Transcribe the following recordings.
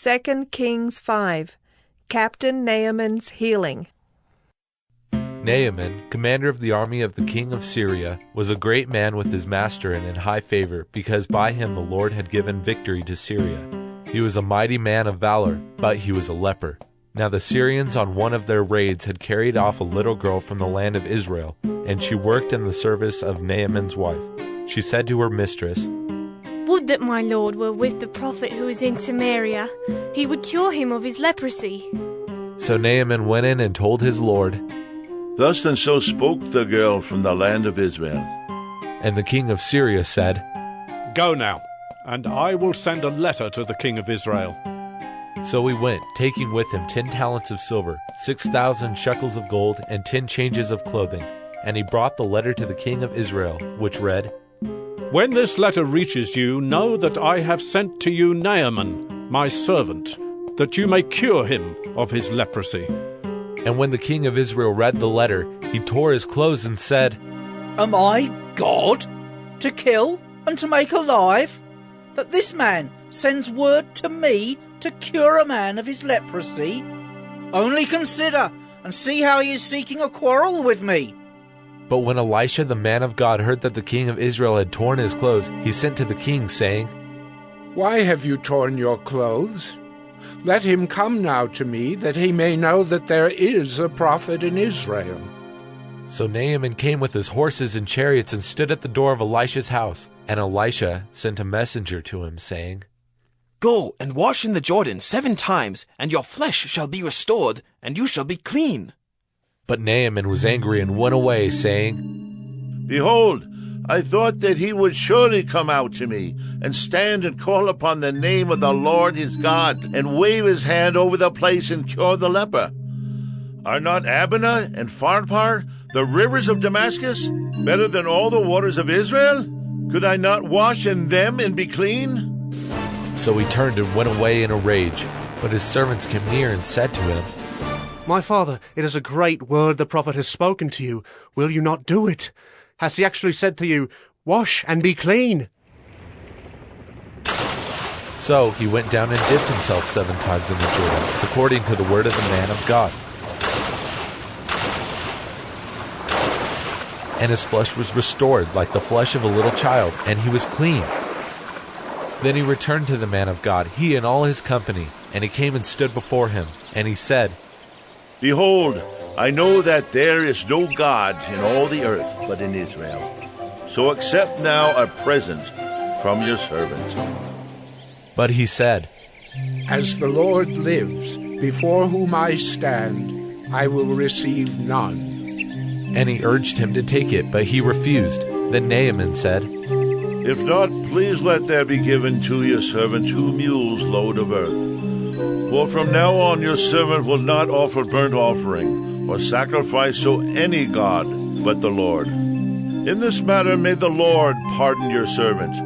2 Kings 5. Captain Naaman's healing. Naaman, commander of the army of the king of Syria, was a great man with his master and in high favor, because by him the Lord had given victory to Syria. He was a mighty man of valor, but he was a leper. Now the Syrians on one of their raids had carried off a little girl from the land of Israel, and she worked in the service of Naaman's wife. She said to her mistress, "Would that my lord were with the prophet who is in Samaria. He would cure him of his leprosy." So Naaman went in and told his lord. Thus and so spoke the girl from the land of Israel. And the king of Syria said, "Go now, and I will send a letter to the king of Israel." So he went, taking with him 10 talents of silver, 6,000 shekels of gold, and 10 changes of clothing. And he brought the letter to the king of Israel, which read, "When this letter reaches you, know that I have sent to you Naaman, my servant, that you may cure him of his leprosy." And when the king of Israel read the letter, he tore his clothes and said, "Am I God, to kill and to make alive, that this man sends word to me to cure a man of his leprosy? Only consider and see how he is seeking a quarrel with me." But when Elisha the man of God heard that the king of Israel had torn his clothes, he sent to the king, saying, "Why have you torn your clothes? Let him come now to me, that he may know that there is a prophet in Israel." So Naaman came with his horses and chariots and stood at the door of Elisha's house. And Elisha sent a messenger to him, saying, "Go and wash in the Jordan 7 times, and your flesh shall be restored, and you shall be clean." But Naaman was angry and went away, saying, "Behold, I thought that he would surely come out to me, and stand and call upon the name of the Lord his God, and wave his hand over the place and cure the leper. Are not Abana and Pharpar, the rivers of Damascus, better than all the waters of Israel? Could I not wash in them and be clean?" So he turned and went away in a rage. But his servants came near and said to him, "My father, it is a great word the prophet has spoken to you. Will you not do it? Has he actually said to you, 'Wash and be clean'?" So he went down and dipped himself 7 times in the Jordan, according to the word of the man of God. And his flesh was restored like the flesh of a little child, and he was clean. Then he returned to the man of God, he and all his company, and he came and stood before him. And he said, "Behold, I know that there is no God in all the earth but in Israel. So accept now a present from your servant." But he said, "As the Lord lives, before whom I stand, I will receive none." And he urged him to take it, but he refused. Then Naaman said, "If not, please let there be given to your servant 2 mules load of earth. For from now on your servant will not offer burnt offering or sacrifice to any god but the Lord. In this matter may the Lord pardon your servant.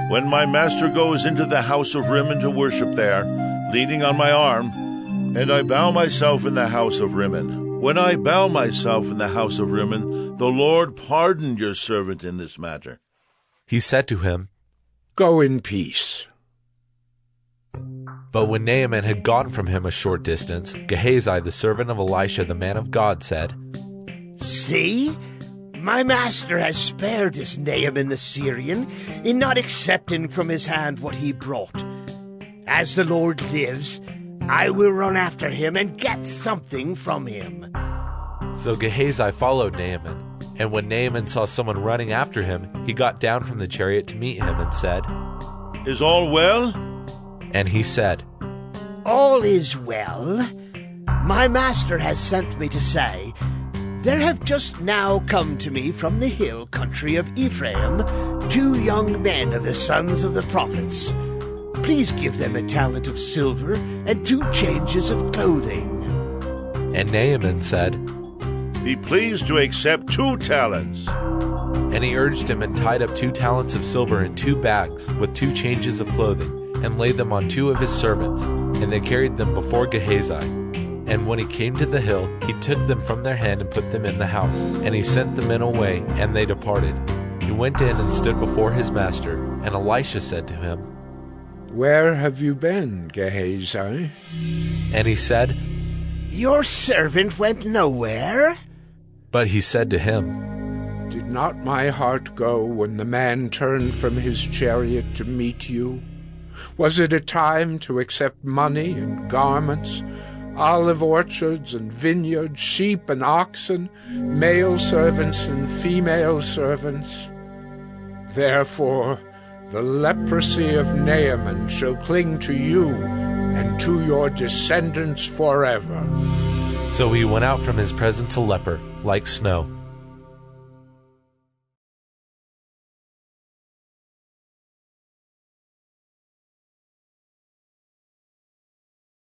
When my master goes into the house of Rimmon to worship there, leaning on my arm, and I bow myself in the house of Rimmon. When I bow myself in the house of Rimmon, the Lord pardoned your servant in this matter." He said to him, "Go in peace." But when Naaman had gone from him a short distance, Gehazi, the servant of Elisha the man of God, said, "See, my master has spared this Naaman the Syrian in not accepting from his hand what he brought. As the Lord lives, I will run after him and get something from him." So Gehazi followed Naaman, and when Naaman saw someone running after him, he got down from the chariot to meet him and said, "Is all well?" And he said, "All is well. My master has sent me to say, there have just now come to me from the hill country of Ephraim 2 young men of the sons of the prophets. Please give them a talent of silver and 2 changes of clothing." And Naaman said, "Be pleased to accept 2 talents. And he urged him and tied up 2 talents of silver in 2 bags with 2 changes of clothing, and laid them on 2 of his servants, and they carried them before Gehazi. And when he came to the hill, he took them from their hand and put them in the house. And he sent the men away, and they departed. He went in and stood before his master, and Elisha said to him, Where have you been, Gehazi? And he said, Your servant went nowhere. But he said to him, Did not my heart go when the man turned from his chariot to meet you? Was it a time to accept money and garments, olive orchards and vineyards, sheep and oxen, male servants and female servants? Therefore, the leprosy of Naaman shall cling to you and to your descendants forever. So he went out from his presence a leper, like snow.